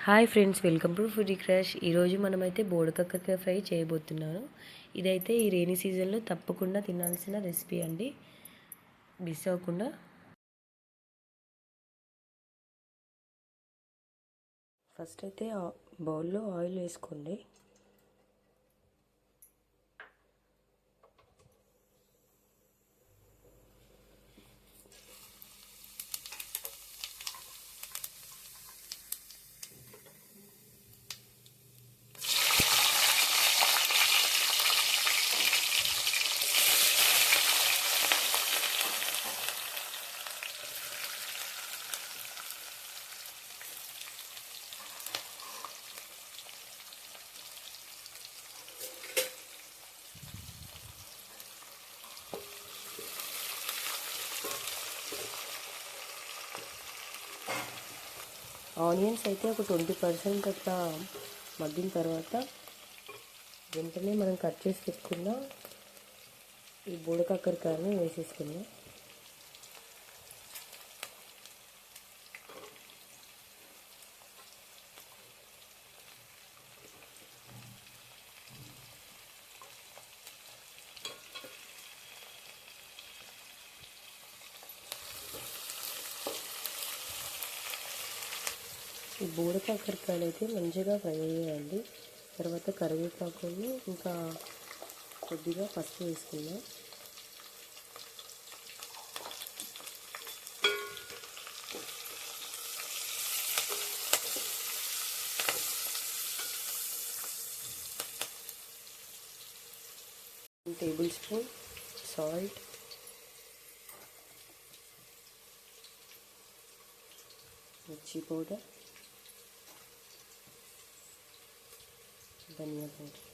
Hi friends, welcome to foodie crush. ఈరోజు మనమైతే బోడకాకరకాయ fry చేయబోతున్నాను. ఇదైతే ఈ రైనీ సీజన్లో తప్పకుండా తినాల్సిన రెసిపీ అండి, మిస్ అవ్వకుండా. ఫస్ట్ అయితే బౌల్లో ఆయిల్ వేసుకోండి. ఆనియన్స్ అయితే ఒక 20% అట్లా మగ్గిన తర్వాత వెంటనే మనం కట్ చేసి పెట్టుకున్న ఈ బోడకాకరకాయని వేసేసుకుందాం. ఈ బోడకాకరకాయలు అయితే మంచిగా ఫ్రై అయ్యాయండి. తర్వాత కరివేపాకుని ఇంకా కొద్దిగా పసుపు వేసుకుందాం. టేబుల్ స్పూన్ సాల్ట్, మిర్చి పౌడర్, ధనియా పౌడర్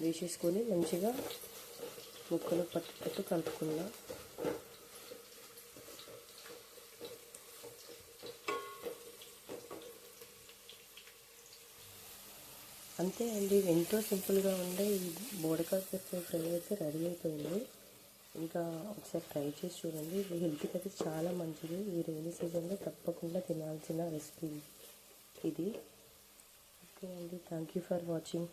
వేసేసుకొని మంచిగా ముక్కలు పట్టుకట్టు కలుపుకుందాం. అంతే అండి, ఎంతో సింపుల్గా ఉండే ఈ బోడకాకరకాయ ఫ్రై అయితే రెడీ అయిపోయింది. ఇంకా ఒకసారి ట్రై చేసి చూడండి. ఇది హెల్త్కి అయితే చాలా మంచిది. ఈ రైనీ సీజన్లో తప్పకుండా తినాల్సిన రెసిపీ ఇది. ఓకే అండి, థ్యాంక్ యూ ఫర్ వాచింగ్.